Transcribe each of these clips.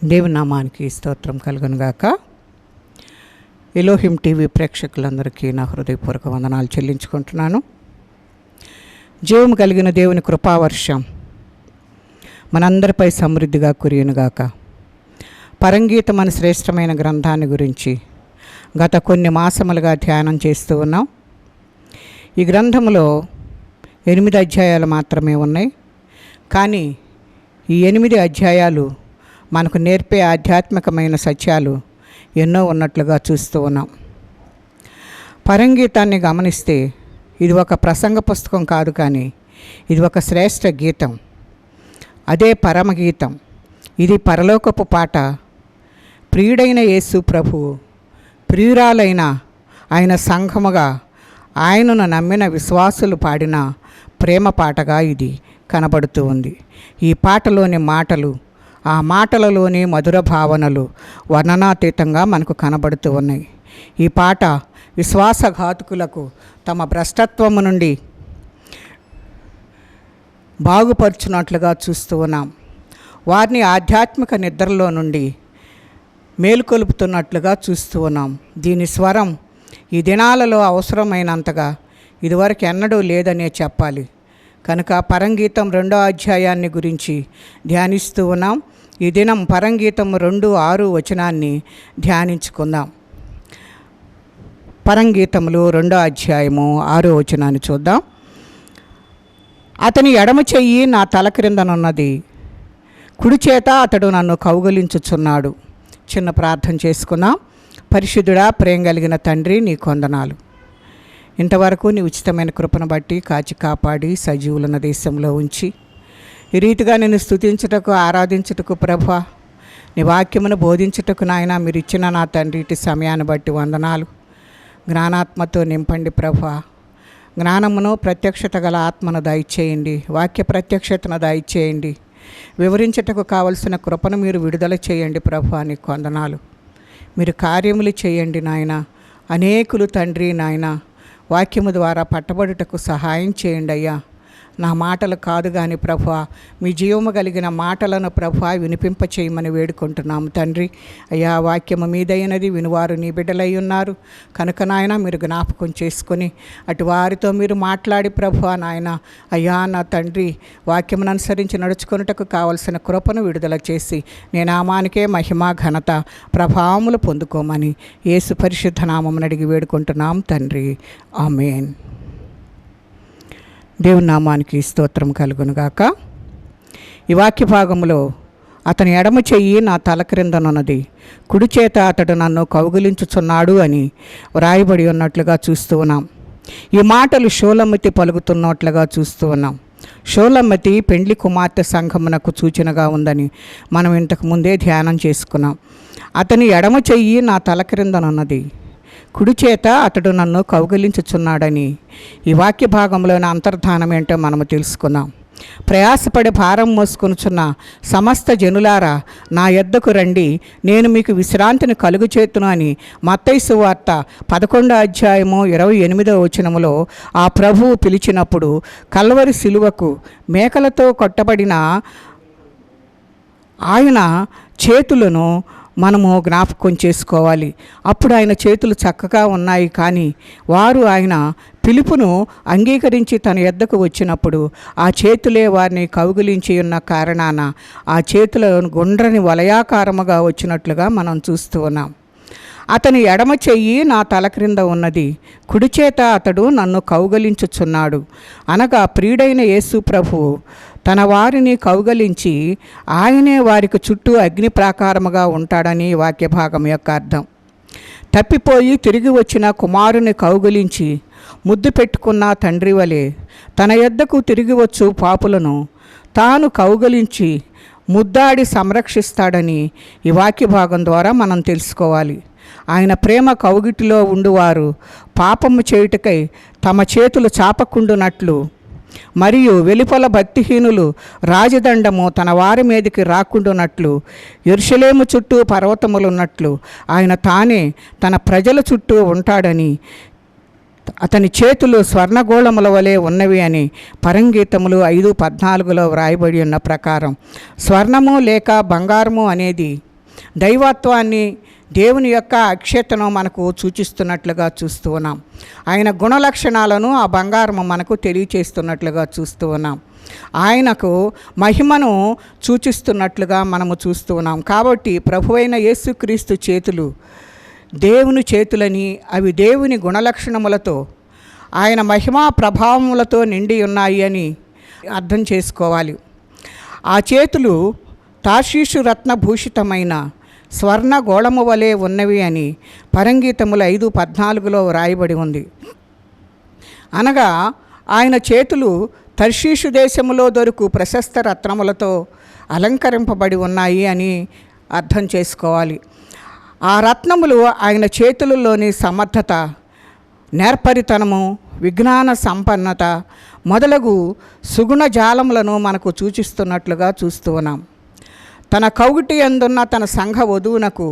దేవుని నామానికి స్తోత్రం కలుగునుగాక. ఎలోహిం టీవీ ప్రేక్షకులందరికీ నా హృదయపూర్వక వందనాలు చెల్లించుకుంటున్నాను. జీవం కలిగిన దేవుని కృపావర్షం మనందరిపై సమృద్ధిగా కురియునుగాక. పరంగీతం అనే శ్రేష్టమైన గ్రంథాన్ని గురించి గత కొన్ని మాసములుగా ధ్యానం చేస్తూ ఉన్నాం. ఈ గ్రంథంలో 8 అధ్యాయాలు మాత్రమే ఉన్నాయి. కానీ ఈ 8 అధ్యాయాలు మనకు నేర్పే ఆధ్యాత్మికమైన సత్యాలు ఎన్నో ఉన్నట్లుగా చూస్తూ ఉన్నాం. పరంగీతాన్ని గమనిస్తే ఇది ఒక ప్రసంగ పుస్తకం కాదు, కానీ ఇది ఒక శ్రేష్ఠ గీతం. అదే పరమగీతం. ఇది పరలోకపు పాట. ప్రియుడైన యేసు ప్రభువు ప్రియురాలైన ఆయన సంఘముగా ఆయనను నమ్మిన విశ్వాసులు పాడిన ప్రేమ పాటగా ఇది కనబడుతూ ఉంది. ఈ పాటలోని మాటలు, ఆ మాటలలోని మధుర భావనలు వర్ణనాతీతంగా మనకు కనబడుతూ ఉన్నాయి. ఈ పాట విశ్వాసఘాతుకులకు తమ భ్రష్టత్వము నుండి బాగుపరుచున్నట్లుగా చూస్తూ ఉన్నాం. వారిని ఆధ్యాత్మిక నిద్రలో నుండి మేలుకొలుపుతున్నట్లుగా చూస్తూ ఉన్నాం. దీని స్వరం ఈ దినాలలో అవసరమైనంతగా ఇదివరకు ఎన్నడూ లేదనే చెప్పాలి. కనుక పరంగీతం 2వ అధ్యాయాన్ని గురించి ధ్యానిస్తూ ఉన్నాం. ఈ దినం పరంగీతం 2:6 వచనాన్ని ధ్యానించుకుందాం. పరంగీతములు 2వ అధ్యాయము 6వ వచనాన్ని చూద్దాం. అతని ఎడమ చెయ్యి నా తల క్రిందనున్నది, కుడి చేత అతడు నన్ను కౌగిలించుచున్నాడు. చిన్న ప్రార్థన చేసుకుందాం. పరిశుద్ధుడా, ప్రేమ కలిగిన తండ్రి, నీ కొందనాలు. ఇంతవరకు నీ ఉచితమైన కృపను బట్టి కాచి కాపాడి సజీవులన్న దేశంలో ఉంచి ఈ రీతిగా నేను స్తుతించుటకు, ఆరాధించుటకు ప్రభువా, నీ వాక్యమును బోధించుటకు నాయన మీరు ఇచ్చిన నా తండ్రి ఇటు సమయాన్ని బట్టి వందనాలు. జ్ఞానాత్మతో నింపండి ప్రభువా. జ్ఞానమును, ప్రత్యక్షత గల ఆత్మను దయచేయండి. వాక్య ప్రత్యక్షతను దయచేయండి. వివరించుటకు కావలసిన కృపను మీరు విడుదల చేయండి ప్రభువా. నీకు వందనాలు. మీరు కార్యములు చేయండి నాయన. అనేకులు తండ్రి నాయన వాక్యము ద్వారా పట్టబడుటకు సహాయం చేయండి అయ్యా. నా మాటలు కాదు కానీ ప్రభువా, మీ జీవము కలిగిన మాటలను ప్రభువా వినిపింప చేయమని వేడుకుంటున్నాము తండ్రి. అయ్యా, వాక్యము మీదైనది, వినువారు నీ బిడ్డలై ఉన్నారు కనుక నాయన మీరు జ్ఞాపకం చేసుకొని అటు వారితో మీరు మాట్లాడి ప్రభువా నాయన అయ్యా నా తండ్రి వాక్యమును అనుసరించి నడుచుకొనుటకు కావలసిన కృపను విడుదల చేసి నీ నామానికే మహిమ, ఘనత, ప్రభావములు పొందుకోమని యేసు పరిశుద్ధ నామమును అడిగి వేడుకుంటున్నాం తండ్రి. ఆమేన్. దేవుని నామానికి స్తోత్రం కలుగునుగాక. ఈ వాక్య భాగంలో అతని ఎడమ చెయ్యి నా తల క్రిందనున్నది, కుడి చేత అతడు నన్ను కౌగిలించుచున్నాడు అని వ్రాయబడి ఉన్నట్లుగా చూస్తూ ఉన్నాం. ఈ మాటలు షూలమ్మతి పలుకుతున్నట్లుగా చూస్తూ ఉన్నాం. షూలమ్మతి పెండ్లి కుమార్తె సంఘమునకు సూచనగా ఉందని మనం ఇంతకు ముందే ధ్యానం చేసుకున్నాం. అతని ఎడమ చెయ్యి నా తల క్రిందనున్నది, కుడి చేత అతడు నన్ను కౌగిలించుచున్నాడని ఈ వాక్య భాగంలోని అంతర్ధానం ఏంటో మనము తెలుసుకున్నాం. ప్రయాసపడి భారం మోసుకొనుచున్న సమస్త జనులారా నా యొద్దకు రండి, నేను మీకు విశ్రాంతిని కలుగుచేతును అని మత్తయి సువార్త 11వ అధ్యాయము 28వ వచనములో ఆ ప్రభువు పిలిచినప్పుడు కల్వరి శిలువకు మేకలతో కొట్టబడిన ఆయన చేతులను మనము జ్ఞాపకం చేసుకోవాలి. అప్పుడు ఆయన చేతులు చక్కగా ఉన్నాయి, కానీ వారు ఆయన పిలుపును అంగీకరించి తన యొద్దకు వచ్చినప్పుడు ఆ చేతులే వారిని కౌగిలించి ఉన్న కారణాన ఆ చేతుల గుండ్రని వలయాకారముగా వచ్చినట్లుగా మనం చూస్తూ ఉన్నాం. అతని ఎడమ చెయ్యి నా తల క్రింద ఉన్నది, కుడి చేత అతడు నన్ను కౌగలించుచున్నాడు. అనగా ప్రియుడైన యేసు ప్రభువు తన వారిని కౌగలించి ఆయనే వారికి చుట్టూ అగ్ని ప్రాకారముగా ఉంటాడని వాక్య భాగం యొక్క అర్థం. తప్పిపోయి తిరిగి వచ్చిన కుమారుని కౌగలించి ముద్దు పెట్టుకున్న తండ్రి వలె తన యొద్దకు తిరిగి వచ్చు పాపులను తాను కౌగలించి ముద్దాడి సంరక్షిస్తాడని ఈ వాక్య భాగం ద్వారా మనం తెలుసుకోవాలి. ఆయన ప్రేమ కౌగిటిలో ఉండువారు పాపము చేయుటకై తమ చేతులు చాపకుండునట్లు మరియు వెలుపల భక్తిహీనులు రాజదండము తన వారి మీదకి రాకుండునట్లు యెరూషలేము చుట్టూ పర్వతములున్నట్లు ఆయన తానే తన ప్రజల చుట్టూ ఉంటాడని అతని చేతులు స్వర్ణగోళముల వలె ఉన్నవి అని పరంగీతములు 5:14 వ్రాయబడి ఉన్న ప్రకారం స్వర్ణము లేక బంగారము అనేది దైవత్వాన్ని, దేవుని యొక్క అక్షతను మనకు సూచిస్తున్నట్లుగా చూస్తూ ఉన్నాం. ఆయన గుణలక్షణాలను ఆ బంగారము మనకు తెలియచేస్తున్నట్లుగా చూస్తూ ఉన్నాం. ఆయనకు మహిమను సూచిస్తున్నట్లుగా మనము చూస్తూ ఉన్నాం. కాబట్టి ప్రభువైన యేసుక్రీస్తు చేతులు దేవుని చేతులని, అవి దేవుని గుణలక్షణములతో, ఆయన మహిమా ప్రభావములతో నిండి ఉన్నాయి అని అర్థం చేసుకోవాలి. ఆ చేతులు తార్షీషు రత్నభూషితమైన స్వర్ణ గోళము వలె ఉన్నవి అని పరంగీతములు 5:14 వ్రాయబడి ఉంది. అనగా ఆయన చేతులు తర్షీషు దేశములో దొరుకు ప్రశస్త రత్నములతో అలంకరింపబడి ఉన్నాయి అని అర్థం చేసుకోవాలి. ఆ రత్నములు ఆయన చేతులలోని సమర్థత, నేర్పరితనము, విజ్ఞాన సంపన్నత మొదలగు సుగుణ జాలములను మనకు సూచిస్తున్నట్లుగా చూస్తూ ఉన్నాం. తన కౌగిటి యందున్న తన సంఘ వధువునకు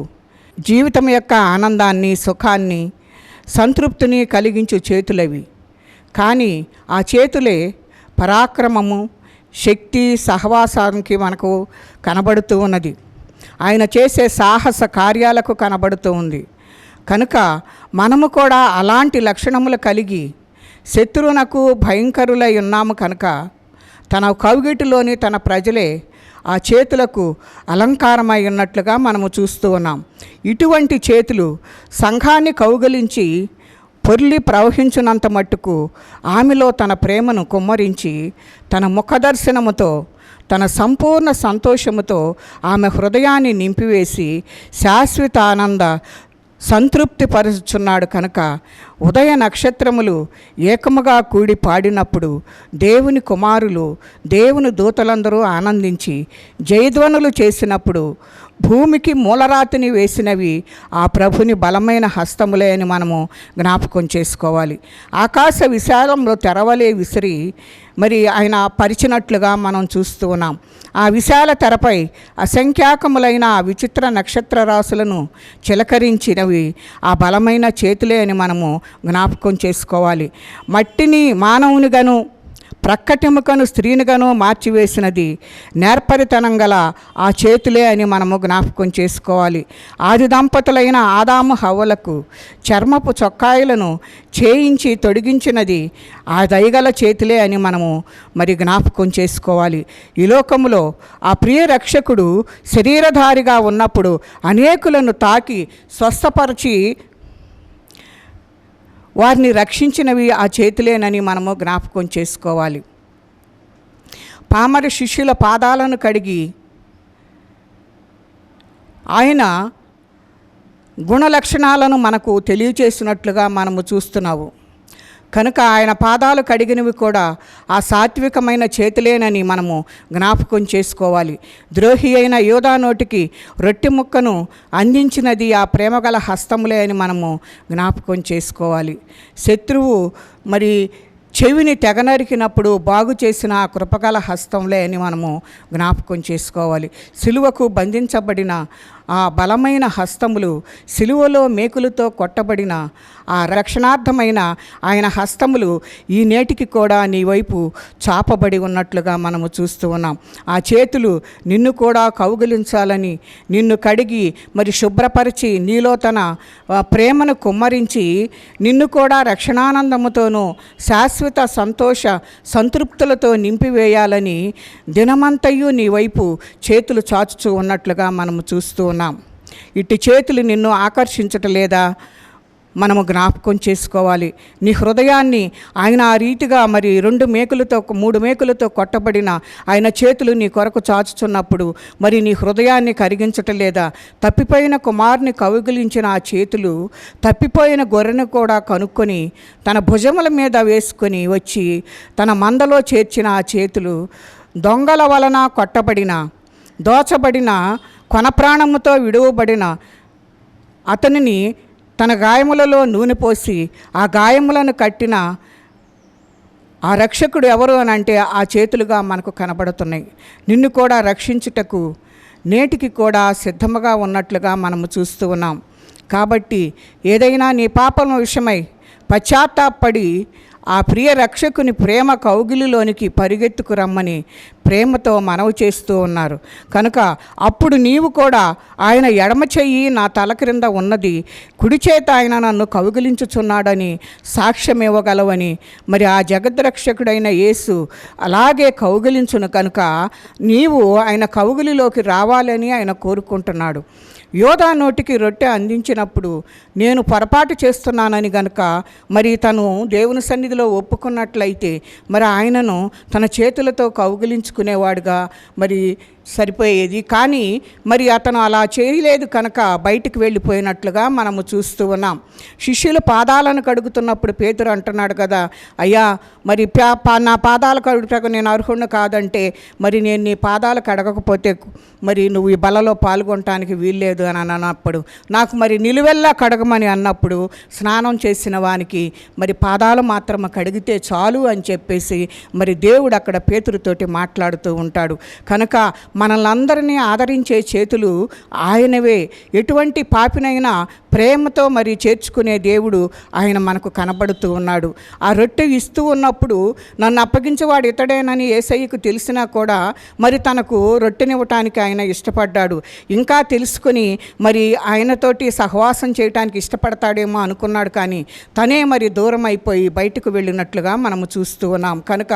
జీవితం యొక్క ఆనందాన్ని, సుఖాన్ని, సంతృప్తిని కలిగించు చేతులవి. కానీ ఆ చేతులే పరాక్రమము, శక్తి, సహవాసానికి మనకు కనబడుతూ ఉన్నది. ఆయన చేసే సాహస కార్యాలకు కనబడుతూ ఉంది. కనుక మనము కూడా అలాంటి లక్షణములు కలిగి శత్రువునకు భయంకరులై ఉన్నాము. కనుక తన కౌగిటిలోని తన ప్రజలే ఆ చేతులకు అలంకారమై ఉన్నట్లుగా మనము చూస్తూ ఉన్నాం. ఇటువంటి చేతులు సంఘాన్ని కౌగిలించి పొర్లి ప్రవహించినంత మట్టుకు ఆమెలో తన ప్రేమను కుమ్మరించి తన ముఖదర్శనముతో, తన సంపూర్ణ సంతోషముతో ఆమె హృదయాన్ని నింపివేసి శాశ్వత ఆనంద సంతృప్తి పరుచున్నాడు. కనుక ఉదయ నక్షత్రములు ఏకముగా కూడి పాడినప్పుడు దేవుని కుమారులు, దేవుని దూతలందరూ ఆనందించి జయధ్వనులు చేసినప్పుడు భూమికి మూలరాతిని వేసినవి ఆ ప్రభుని బలమైన హస్తములే అని మనము జ్ఞాపకం చేసుకోవాలి. ఆకాశ విశాలంలో తెరవలే విసిరి మరి ఆయన పరిచినట్లుగా మనం చూస్తూ ఉన్నాం. ఆ విశాల తెరపై అసంఖ్యాకములైన ఆ విచిత్ర నక్షత్ర రాశులను చిలకరించినవి ఆ బలమైన చేతులే అని మనము జ్ఞాపకం చేసుకోవాలి. మట్టిని మానవునిగాను, ప్రక్కటెముకను స్త్రీనిగాను మార్చివేసినది నేర్పరితనం గల ఆ చేతులే అని మనము జ్ఞాపకం చేసుకోవాలి. ఆది దంపతులైన ఆదాము హవ్వలకు చర్మపు చొక్కాయలను చేయించి తొడిగించినది ఆ దయగల చేతులే అని మనము మరి జ్ఞాపకం చేసుకోవాలి. ఈ లోకములో ఆ ప్రియ రక్షకుడు శరీరధారిగా ఉన్నప్పుడు అనేకులను తాకి స్వస్థపరిచి వారిని రక్షించినవి ఆ చేతులేనని మనము జ్ఞాపకం చేసుకోవాలి. పామర శిష్యుల పాదాలను కడిగి ఆయన గుణలక్షణాలను మనకు తెలియచేసినట్లుగా మనము చూస్తున్నాము. కనుక ఆయన పాదాలు కడిగినవి కూడా ఆ సాత్వికమైన చేతులేనని మనము జ్ఞాపకం చేసుకోవాలి. ద్రోహి అయిన యోధా నోటికి రొట్టె ముక్కను అందించినది ఆ ప్రేమగల హస్తములే అని మనము జ్ఞాపకం చేసుకోవాలి. శత్రువు మరి చెవిని తెగనరికినప్పుడు బాగు చేసిన ఆ కృపగల హస్తంలే అని మనము జ్ఞాపకం చేసుకోవాలి. సిలువకు బంధించబడిన ఆ బలమైన హస్తములు, సిలువలో మేకులతో కొట్టబడిన ఆ రక్షణార్థమైన ఆయన హస్తములు ఈ నేటికి కూడా నీ వైపు చాపబడి ఉన్నట్లుగా మనము చూస్తూ ఉన్నాం. ఆ చేతులు నిన్ను కూడా కౌగిలించాలని, నిన్ను కడిగి మరి శుభ్రపరిచి నీలో తన ప్రేమను కుమ్మరించి నిన్ను కూడా రక్షణానందముతోనూ శాశ్వత సంతోష సంతృప్తులతో నింపివేయాలని దినమంతయు నీ వైపు చేతులు చాచుచూ ఉన్నట్లుగా మనము చూస్తూ ఉన్నాం. ఇట్టి చేతులు నిన్ను ఆకర్షించటలేదా? మనము జ్ఞాపకం చేసుకోవాలి. నీ హృదయాన్ని ఆయన ఆ రీతిగా మరి 2 మేకులతో 3 మేకులతో కొట్టబడిన ఆయన చేతులు నీ కొరకు చాచుచున్నప్పుడు మరి నీ హృదయాన్ని కరిగించటలేదా? తప్పిపోయిన కుమారుని కౌగిలించిన ఆ చేతులు తప్పిపోయిన గొర్రెను కూడా కనుక్కొని తన భుజముల మీద వేసుకొని వచ్చి తన మందలో చేర్చిన ఆ చేతులు దొంగల వలన కొట్టబడిన, దోచబడిన, కొనప్రాణముతో విడువబడిన అతనిని తన గాయములలో నూనె పోసి ఆ గాయములను కట్టిన ఆ రక్షకుడు ఎవరు అని అంటే ఆ చేతులుగా మనకు కనబడుతున్నాయి. నిన్ను కూడా రక్షించుటకు నేటికి కూడా సిద్ధముగా ఉన్నట్లుగా మనము చూస్తూ ఉన్నాం. కాబట్టి ఏదైనా నీ పాపం విషయమై పశ్చాత్తాపడి ఆ ప్రియ రక్షకుని ప్రేమ కౌగిలిలోనికి పరిగెత్తుకు రమ్మని ప్రేమతో మనవి చేస్తూ ఉన్నారు. కనుక అప్పుడు నీవు కూడా ఆయన ఎడమ చెయ్యి నా తల క్రింద ఉన్నది, కుడి చేత ఆయన నన్ను కౌగిలించుచున్నాడని సాక్ష్యం ఇవ్వగలవని మరి ఆ జగద్రక్షకుడైన యేసు అలాగే కౌగిలించును. కనుక నీవు ఆయన కౌగిలిలోకి రావాలని ఆయన కోరుకుంటున్నాడు. యోధా నోటికి రొట్టె అందించినప్పుడు నేను పొరపాటు చేస్తున్నానని గనుక మరి తను దేవుని సన్నిధిలో ఒప్పుకున్నట్లయితే మరి ఆయనను తన చేతులతో కౌగిలించుకునేవాడుగా మరి సరిపోయేది. కానీ మరి అతను అలా చేయలేదు కనుక బయటికి వెళ్ళిపోయినట్లుగా మనము చూస్తూ ఉన్నాం. శిష్యులు పాదాలను కడుగుతున్నప్పుడు పేతురు అంటున్నాడు కదా, అయ్యా మరి నా పాదాలు కడుగుటకు నేను అర్హుణ్ణి కాదంటే మరి నేను నీ పాదాలు కడగకపోతే మరి నువ్వు ఈ బలలో పాల్గొనటానికి వీల్లేదు అని అన్నప్పుడు, నాకు మరి నిలువెల్లా కడగమని అన్నప్పుడు స్నానం చేసిన వానికి మరి పాదాలు మాత్రం కడిగితే చాలు అని చెప్పేసి మరి దేవుడు అక్కడ పేతురుతోటి మాట్లాడుతూ ఉంటాడు. కనుక మనల్ని అందరినీ ఆదరించే చేతులు ఆయనవే. ఎటువంటి పాపినైనా ప్రేమతో మరి చేర్చుకునే దేవుడు ఆయన మనకు కనబడుతూ ఉన్నాడు. ఆ రొట్టె ఇస్తూ ఉన్నప్పుడు నన్ను అప్పగించేవాడు ఇతడేనని యేసయ్యకు తెలిసినా కూడా మరి తనకు రొట్టెనివ్వటానికి ఆయన ఇష్టపడ్డాడు. ఇంకా తెలుసుకుని మరి ఆయనతోటి సహవాసం చేయటానికి ఇష్టపడతాడేమో అనుకున్నాడు. కానీ తనే మరి దూరం అయిపోయి బయటకు వెళ్ళినట్లుగా మనము చూస్తూ ఉన్నాం. కనుక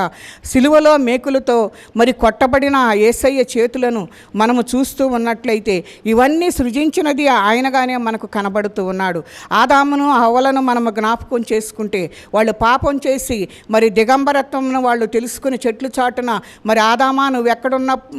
సిలువలో మేకులతో మరి కొట్టబడిన యేసయ్య చేతులను మనము చూస్తూ ఉన్నట్లయితే ఇవన్నీ సృజించినది ఆయనగానే మనకు కనబడుతూ ఉన్నాడు. ఆదామును హవ్వలను మనము జ్ఞాపకం చేసుకుంటే వాళ్ళు పాపం చేసి మరి దిగంబరత్వంను వాళ్ళు తెలుసుకుని చెట్లు చాటున మరి ఆదామా నువ్వు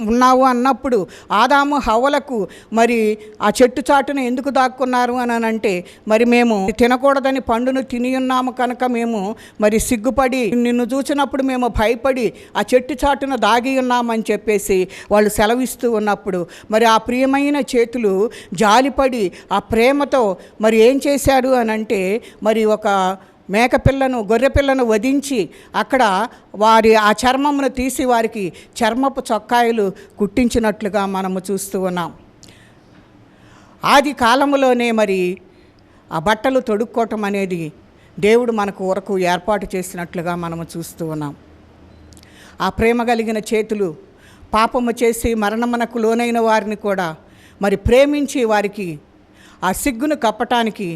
ఉన్నావు అన్నప్పుడు ఆదాము హవ్వలకు మరి ఆ చెట్టు చాటున ఎందుకు దాక్కున్నారు అని అంటే మరి మేము తినకూడదని పండును తిని ఉన్నాము కనుక మేము మరి సిగ్గుపడి నిన్ను చూసినప్పుడు మేము భయపడి ఆ చెట్టు చాటున దాగి ఉన్నామని చెప్పేసి వాళ్ళు సెలవిస్తూ ఉన్నప్పుడు మరి ఆ ప్రియమైన చేతులు జాలిపడి ఆ ప్రేమతో మరి ఏం చేశాడు అని అంటే మరి ఒక మేకపిల్లను గొర్రెపిల్లను వధించి అక్కడ వారి ఆ చర్మమును తీసి వారికి చర్మపు చొక్కాయలు కుట్టించినట్లుగా మనము చూస్తూ ఉన్నాం. ఆది కాలంలోనే మరి ఆ బట్టలు తొడుక్కోవటం అనేది దేవుడు మనకు వరకు ఏర్పాటు చేసినట్లుగా మనము చూస్తూ ఉన్నాం. ఆ ప్రేమ కలిగిన చేతులు పాపము చేసి మరణమునకు లోనైన వారిని కూడా మరి ప్రేమించి వారికి ఆ సిగ్గును కప్పటానికి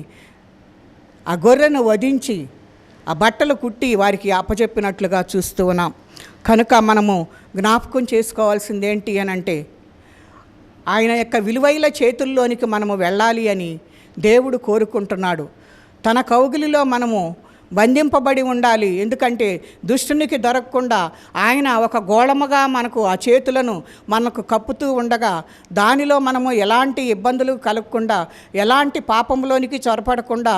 ఆ గొర్రెను వధించి ఆ బట్టలు కుట్టి వారికి అప్పచెప్పినట్లుగా చూస్తూ ఉన్నాం. కనుక మనము జ్ఞాపకం చేసుకోవాల్సింది ఏంటి అని అంటే ఆయన యొక్క విలువైన చేతుల్లోనికి మనము వెళ్ళాలి అని దేవుడు కోరుకుంటున్నాడు. తన కౌగిలిలో మనము బంధింపబడి ఉండాలి. ఎందుకంటే దుష్టునికి దొరకకుండా ఆయన ఒక గోళముగా మనకు ఆ చేతులను మనకు కప్పుతూ ఉండగా దానిలో మనము ఎలాంటి ఇబ్బందులు కలగకుండా ఎలాంటి పాపంలోనికి చొరపడకుండా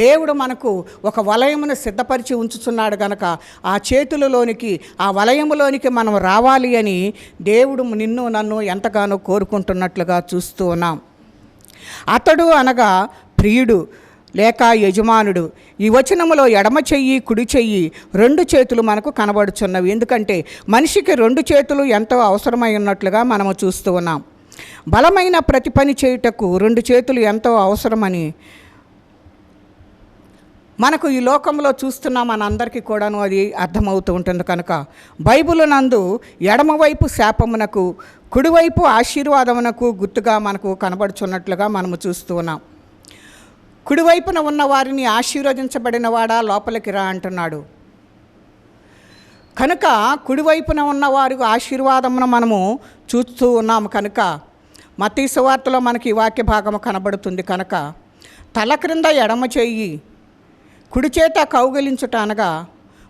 దేవుడు మనకు ఒక వలయమును సిద్ధపరిచి ఉంచుతున్నాడు. గనక ఆ చేతులలోనికి ఆ వలయములోనికి మనం రావాలి అని దేవుడు నిన్ను నన్ను ఎంతగానో కోరుకుంటున్నట్లుగా చూస్తూ ఉన్నాం. అతడు అనగా ప్రియుడు లేక యజమానుడు. ఈ వచనములో ఎడమ చెయ్యి కుడి చెయ్యి రెండు చేతులు మనకు కనబడుచున్నవి. ఎందుకంటే మనిషికి రెండు చేతులు ఎంతో అవసరమై ఉన్నట్లుగా మనము చూస్తూ ఉన్నాం. బలమైన ప్రతి పని చేయుటకు రెండు చేతులు ఎంతో అవసరమని మనకు ఈ లోకంలో చూస్తున్న మనందరికీ కూడాను అది అర్థమవుతూ ఉంటుంది. కనుక బైబిల్ నందు ఎడమవైపు శాపమునకు కుడివైపు ఆశీర్వాదమునకు గుర్తుగా మనకు కనబడుచున్నట్లుగా మనము చూస్తూ ఉన్నాం. కుడివైపున ఉన్న వారిని ఆశీర్వదించబడిన వాడా లోపలికి రా అంటున్నాడు. కనుక కుడివైపున ఉన్నవారు ఆశీర్వాదమును మనము చూస్తూ ఉన్నాము. కనుక మత్తయి సువార్తలో మనకి ఈ వాక్య భాగము కనబడుతుంది. కనుక తల క్రింద ఎడమ చెయ్యి కుడి చేత కౌగిలించుట అనగా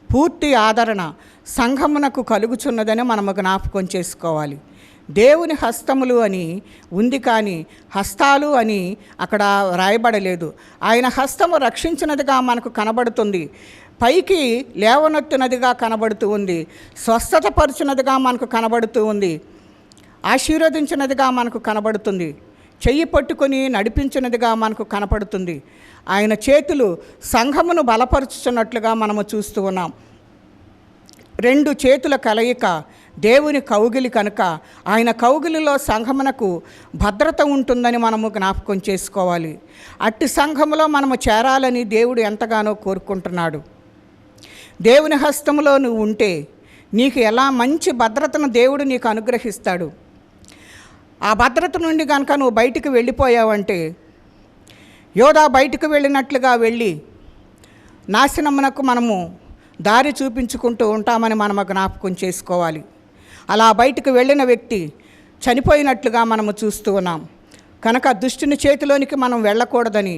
పూర్తి ఆదరణ సంఘమునకు కలుగుచున్నదని మనము జ్ఞాపకం చేసుకోవాలి. దేవుని హస్తములు అని ఉంది కానీ హస్తాలు అని అక్కడ రాయబడలేదు. ఆయన హస్తము రక్షించినదిగా మనకు కనబడుతుంది, పైకి లేవనెత్తినదిగా కనబడుతూ ఉంది, స్వస్థత పరుచినదిగా మనకు కనబడుతూ ఉంది, ఆశీర్వదించినదిగా మనకు కనబడుతుంది, చెయ్యి పట్టుకొని నడిపించినదిగా మనకు కనపడుతుంది. ఆయన చేతులు సంఘమును బలపరుచుతున్నట్లుగా మనము చూస్తూ ఉన్నాం. రెండు చేతుల కలయిక దేవుని కౌగిలి కనుక ఆయన కౌగిలిలో సంఘమునకు భద్రత ఉంటుందని మనము జ్ఞాపకం చేసుకోవాలి. అట్టి సంఘములో మనము చేరాలని దేవుడు ఎంతగానో కోరుకుంటున్నాడు. దేవుని హస్తంలో నువ్వు ఉంటే నీకు ఎలా మంచి భద్రతను దేవుడు నీకు అనుగ్రహిస్తాడు. ఆ భద్రత నుండి కనుక నువ్వు బయటికి వెళ్ళిపోయావంటే, యోధా బయటికి వెళ్ళినట్లుగా వెళ్ళి నాశనమునకు మనము దారి చూపించుకుంటూ ఉంటామని మనము జ్ఞాపకం చేసుకోవాలి. అలా బయటికి వెళ్ళిన వ్యక్తి చనిపోయినట్లుగా మనము చూస్తూ ఉన్నాం. కనుక దుష్టుని చేతిలోనికి మనం వెళ్ళకూడదని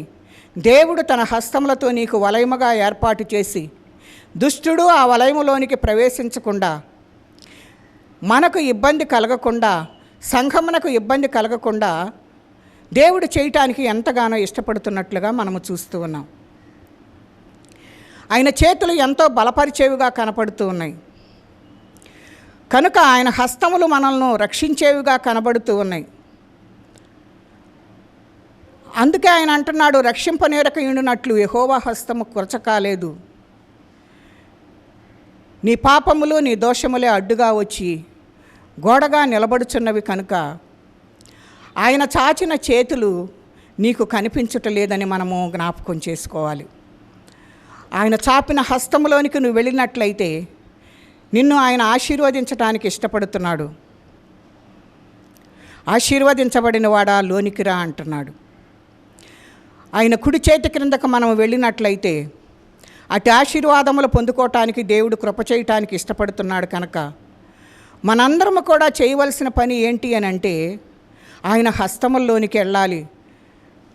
దేవుడు తన హస్తములతో నీకు వలయముగా ఏర్పాటు చేసి, దుష్టుడు ఆ వలయములోనికి ప్రవేశించకుండా, మనకు ఇబ్బంది కలగకుండా, సంఘమునకు ఇబ్బంది కలగకుండా దేవుడు చేయటానికి ఎంతగానో ఇష్టపడుతున్నట్లుగా మనము చూస్తూ ఉన్నాం. ఆయన చేతులు ఎంతో బలపరిచేవిగా కనపడుతూ ఉన్నాయి. కనుక ఆయన హస్తములు మనల్ని రక్షించేవిగా కనబడుతూ ఉన్నాయి. అందుకే ఆయన అంటున్నాడు, రక్షింపనేరక ఉండినట్లు యెహోవా హస్తము కురచకాలేదు. నీ పాపములు నీ దోషములే అడ్డుగా వచ్చి గోడగా నిలబడుచున్నవి కనుక ఆయన చాచిన చేతులు నీకు కనిపించటలేదని మనము జ్ఞాపకం చేసుకోవాలి. ఆయన చాపిన హస్తములోనికి నువ్వు వెళ్ళినట్లయితే నిన్ను ఆయన ఆశీర్వదించడానికి ఇష్టపడుతున్నాడు. ఆశీర్వదించబడిన వాడా లోనికి రా అంటున్నాడు. ఆయన కుడి చేతి క్రిందకు మనం వెళ్ళినట్లయితే అటు ఆశీర్వాదములు పొందుకోవటానికి దేవుడు కృప చేయటానికి ఇష్టపడుతున్నాడు. కనుక మనందరము కూడా చేయవలసిన పని ఏంటి అని అంటే, ఆయన హస్తముల్లోనికి వెళ్ళాలి,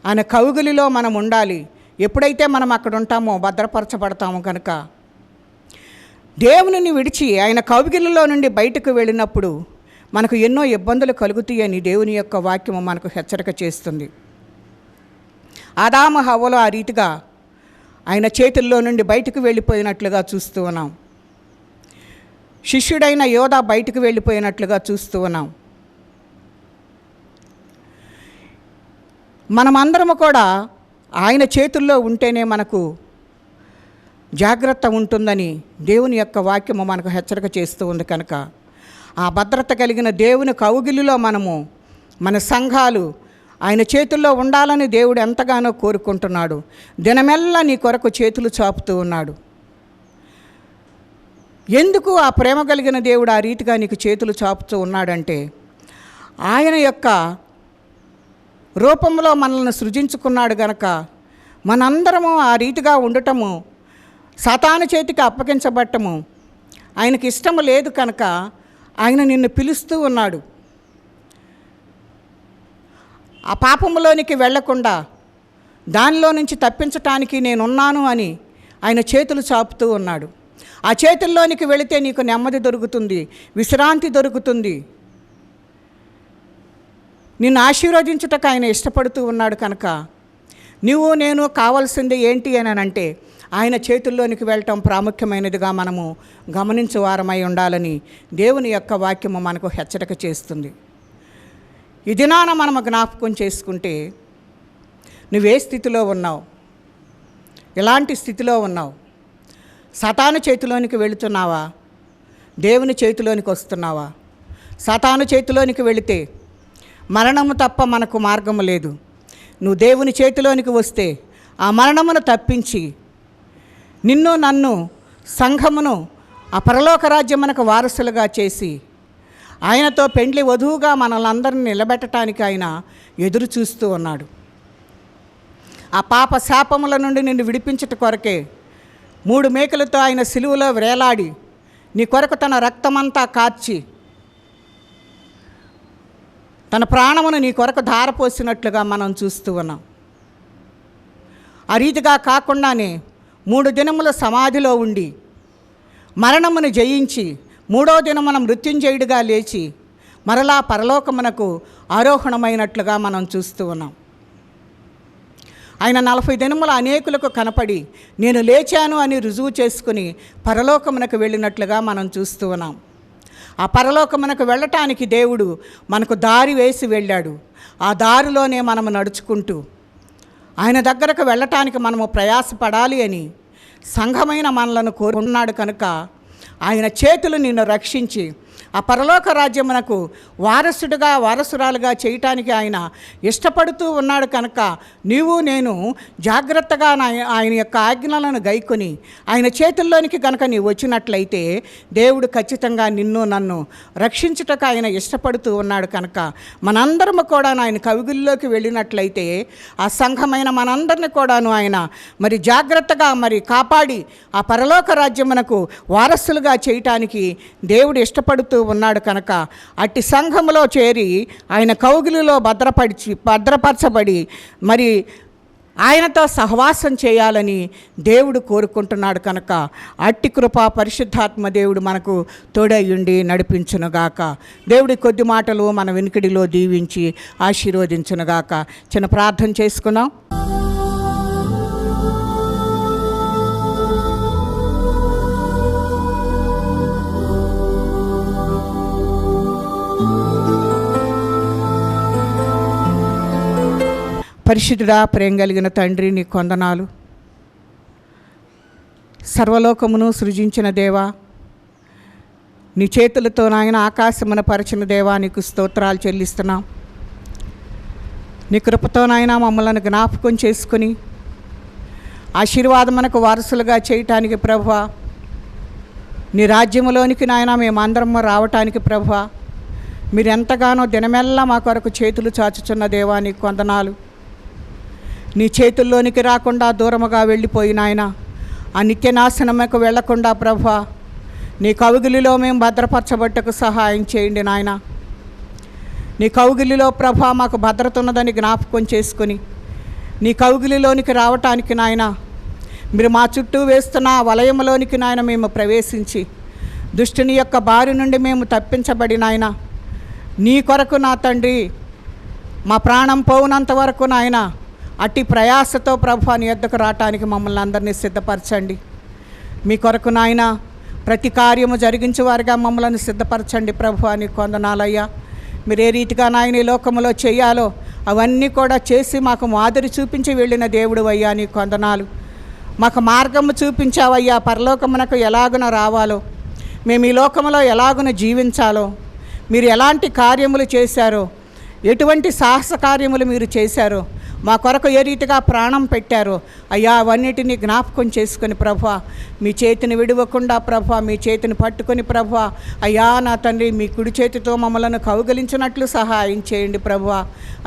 ఆయన కౌగిలిలో మనం ఉండాలి. ఎప్పుడైతే మనం అక్కడ ఉంటామో భద్రపరచబడతాము. కనుక దేవునిని విడిచి ఆయన కౌగిలిలో నుండి బయటకు వెళ్ళినప్పుడు మనకు ఎన్నో ఇబ్బందులు కలుగుతాయని దేవుని యొక్క వాక్యము మనకు హెచ్చరిక చేస్తుంది. ఆదాము హవ్వలు ఆ రీతిగా ఆయన చేతుల్లో నుండి బయటకు వెళ్ళిపోయినట్లుగా చూస్తూ ఉన్నాం. శిష్యుడైన యోధా బయటకు వెళ్ళిపోయినట్లుగా చూస్తూ ఉన్నాం. మనమందరము కూడా ఆయన చేతుల్లో ఉంటేనే మనకు జాగ్రత్త ఉంటుందని దేవుని యొక్క వాక్యము మనకు హెచ్చరిక చేస్తూ ఉంది. కనుక ఆ భద్రత కలిగిన దేవుని కౌగిలిలో మనము, మన సంఘాలు ఆయన చేతుల్లో ఉండాలని దేవుడు ఎంతగానో కోరుకుంటున్నాడు. దినమెల్లా నీ కొరకు చేతులు చాపుతూ ఉన్నాడు. ఎందుకు ఆ ప్రేమ కలిగిన దేవుడు ఆ రీతిగా నీకు చేతులు చాపుతూ ఉన్నాడంటే, ఆయన యొక్క రూపంలో మనల్ని సృజించుకున్నాడు గనక మనందరము ఆ రీతిగా ఉండటము, సాతాను చేతికి అప్పగించబట్టము ఆయనకి ఇష్టము లేదు. కనుక ఆయన నిన్ను పిలుస్తూ ఉన్నాడు. ఆ పాపములోనికి వెళ్లకుండా దానిలో నుంచి తప్పించటానికి నేనున్నాను అని ఆయన చేతులు చాపుతూ ఉన్నాడు. ఆ చేతుల్లోనికి వెళితే నీకు నెమ్మది దొరుకుతుంది, విశ్రాంతి దొరుకుతుంది. నిన్ను ఆశీర్వదించుటకు ఆయన ఇష్టపడుతూ ఉన్నాడు. కనుక నువ్వు నేను కావాల్సింది ఏంటి అని అంటే, ఆయన చేతుల్లోనికి వెళ్ళటం ప్రాముఖ్యమైనదిగా మనము గమనించే వారమై ఉండాలని దేవుని యొక్క వాక్యము మనకు హెచ్చరిక చేస్తుంది. ఈ దినాన మనము జ్ఞాపకం చేసుకుంటే, నువ్వే స్థితిలో ఉన్నావు, ఎలాంటి స్థితిలో ఉన్నావు? సాతాను చేతిలోనికి వెళుతున్నావా? దేవుని చేతిలోనికి వస్తున్నావా? సాతాను చేతిలోనికి వెళితే మరణము తప్ప మనకు మార్గము లేదు. నువ్వు దేవుని చేతిలోనికి వస్తే ఆ మరణమును తప్పించి నిన్ను నన్ను సంఘమును ఆ పరలోక రాజ్యమునకు వారసులుగా చేసి ఆయనతో పెండ్లి వధువుగా మనల్ని నిలబెట్టడానికి ఆయన ఎదురు చూస్తూ ఉన్నాడు. ఆ పాప శాపముల నుండి నిన్ను విడిపించుట కొరకే 3 మేకలతో ఆయన సిలువలో వేలాడి నీ కొరకు తన రక్తమంతా కార్చి తన ప్రాణమును నీ కొరకు ధారపోసినట్లుగా మనం చూస్తూ ఉన్నాం. ఆ రీతిగా కాకుండానే 3 దినముల సమాధిలో ఉండి మరణమును జయించి 3వ దినమున మృత్యుంజయుడిగా లేచి మరలా పరలోకమునకు ఆరోహణమైనట్లుగా మనం చూస్తూ ఉన్నాం. ఆయన 40 దినముల అనేకులకు కనపడి నేను లేచాను అని రుజువు చేసుకుని పరలోకమునకు వెళ్ళినట్లుగా మనం చూస్తూ ఉన్నాం. ఆ పరలోకమునకు వెళ్ళటానికి దేవుడు మనకు దారి వేసి వెళ్ళాడు. ఆ దారిలోనే మనము నడుచుకుంటూ ఆయన దగ్గరకు వెళ్ళటానికి మనము ప్రయాసపడాలి అని సంఘమైన మనలను కోరుకున్నాడు. కనుక ఆయన చేతులు నిన్ను రక్షించి ఆ పరలోక రాజ్యమునకు వారసుడుగా వారసురాలుగా చేయటానికి ఆయన ఇష్టపడుతూ ఉన్నాడు కనుక నీవు నేను జాగ్రత్తగా ఆయన యొక్క ఆజ్ఞలను గైకొని ఆయన చేతుల్లోనికి కనుక నీవు వచ్చినట్లయితే దేవుడు ఖచ్చితంగా నిన్ను నన్ను రక్షించుటకు ఆయన ఇష్టపడుతూ ఉన్నాడు కనుక మనందరము కూడా ఆయన కవిగుల్లోకి వెళ్ళినట్లయితే ఆ సంఘమైన మనందరిని కూడాను ఆయన మరి జాగ్రత్తగా మరి కాపాడి ఆ పరలోక రాజ్యమునకు వారసులుగా చేయటానికి దేవుడు ఇష్టపడుతూ ఉన్నాడు కనుక అట్టి సంఘములో చేరి ఆయన కౌగిలిలో భద్రపరచబడి మరి ఆయనతో సహవాసం చేయాలని దేవుడు కోరుకుంటున్నాడు కనుక అట్టి కృప పరిశుద్ధాత్మ దేవుడు మనకు తోడయ్యుండి నడిపించునుగాక. దేవుడి కొద్ది మాటలు మన వెనుకడిలో దీవించి ఆశీర్వదించునుగాక. చిన్న ప్రార్థన చేసుకున్నాం. పరిశుద్ధుడా, ప్రేమ కలిగిన తండ్రి, నీ కొందనాలు. సర్వలోకమును సృజించిన దేవా, నీ చేతులతో నాయన ఆకాశమున పరిచిన దేవా, నీకు స్తోత్రాలు చెల్లిస్తున్నాం. నీ కృపతో నాయన మమ్మల్ని జ్ఞాపకం చేసుకుని ఆశీర్వాదమునకు వారసులుగా చేయటానికి ప్రభువా, నీ రాజ్యములోనికి నాయన మేమందరం రావటానికి ప్రభువా, మీరు ఎంతగానో దినమెల్లా మా కొరకు చేతులు చాచుచున్న దేవా, నీకు వందనాలు. నీ చేతుల్లోనికి రాకుండా దూరముగా వెళ్ళిపోయిన ఆయన ఆ నిత్యనాశనముకు వెళ్లకుండా ప్రభువా, నీ కౌగిలిలో మేము భద్రపరచబట్టకు సహాయం చేయండి నాయన. నీ కౌగిలిలో ప్రభువా మాకు భద్రత ఉన్నదని జ్ఞాపకం చేసుకుని నీ కౌగిలిలోనికి రావటానికి నాయన మీరు మా చుట్టూ వేస్తున్న వలయంలోనికి నాయన మేము ప్రవేశించి దుష్టుని యొక్క బారి నుండి మేము తప్పించబడి నాయన నీ కొరకు నా తండ్రి మా ప్రాణం పోవునంత వరకు నాయన అట్టి ప్రయాసతో ప్రభువా నీ యొద్దకు రావటానికి మమ్మల్ని అందరినీ సిద్ధపరచండి. మీ కొరకు నాయన ప్రతి కార్యము జరిగించేవారుగా మమ్మల్ని సిద్ధపరచండి ప్రభువా, నీకు వందనాలయ్యా. మీరు ఏ రీతిగా నాయన ఈ లోకములో చేయాలో అవన్నీ కూడా చేసి మాకు మాదిరి చూపించి వెళ్ళిన దేవుడు అయ్యా, నీకు వందనాలు. మాకు మార్గము చూపించావయ్యా, పరలోకమునకు ఎలాగున రావాలో, మేము ఈ లోకములో ఎలాగున జీవించాలో, మీరు ఎలాంటి కార్యములు చేశారో, ఎటువంటి సాహస కార్యములు మీరు చేశారో, మా కొరకు ఏ రీతిగా ప్రాణం పెట్టారో అయ్యా, అవన్నిటినీ జ్ఞాపకం చేసుకొని ప్రభువా మీ చేతిని విడవకుండా ప్రభువా మీ చేతిని పట్టుకొని ప్రభువా అయ్యా నా తండ్రి మీ కుడి చేతితో మమ్మలను కౌగలించినట్లు సహాయం చేయండి ప్రభువా.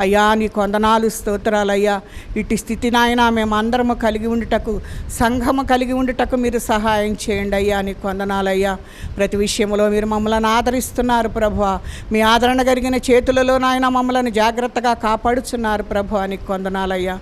అయ్యా నీకు వందనాలు, స్తోత్రాలు అయ్యా. ఇటు స్థితి నాయన మేము అందరము కలిగి ఉండుటకు, సంఘము కలిగి ఉండుటకు మీరు సహాయం చేయండి అయ్యా, నీకు వందనాలయ్యా. ప్రతి విషయంలో మీరు మమ్మల్ని ఆదరిస్తున్నారు ప్రభువా. మీ ఆదరణ కలిగిన చేతులలో నాయన మమ్మల్ని జాగ్రత్తగా కాపాడుచున్నారు ప్రభువా, నీకు వందనాలయ్యా.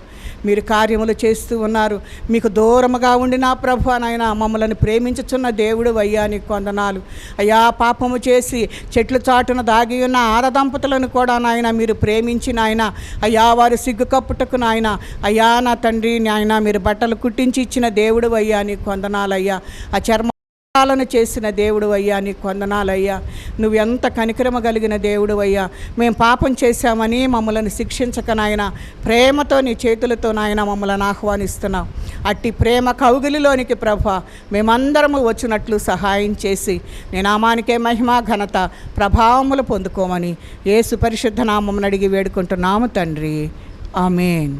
మీరు కార్యములు చేస్తూ ఉన్నారు. మీకు దూరముగా ఉండిన ప్రభువా నాయన మమ్మల్ని ప్రేమించుచున్న దేవుడు అయ్యా, నీకు వందనాలు అయ్యా. పాపము చేసి చెట్లు చాటున దాగి ఉన్న ఆరదంపతులను కూడా నాయన మీరు ప్రేమించి నాయన అయ్యా వారు సిగ్గు కప్పుటకు నాయన అయ్యా నా తండ్రి నాయన మీరు బట్టలు కుట్టించి ఇచ్చిన దేవుడు అయ్యా, నీకు వందనాలయ్యా. ఆ చర్మ పాలన చేసిన దేవుడు అయ్యా, నీకు వందనాలయ్యా. నువ్వు ఎంత కనికరమ కలిగిన దేవుడు అయ్యా. మేము పాపం చేశామని మమ్మల్ని శిక్షించక నాయన ప్రేమతో నీ చేతులతో నాయన మమ్మల్ని ఆహ్వానిస్తున్నావు. అట్టి ప్రేమ కౌగిలిలోనికి ప్రభువా మేమందరము వచ్చినట్లు సహాయం చేసి నీ నామానికే మహిమ ఘనత ప్రభావములు పొందుకోమని యేసు పరిశుద్ధ నామమును అడిగి వేడుకుంటున్నాము తండ్రి. ఆమేన్.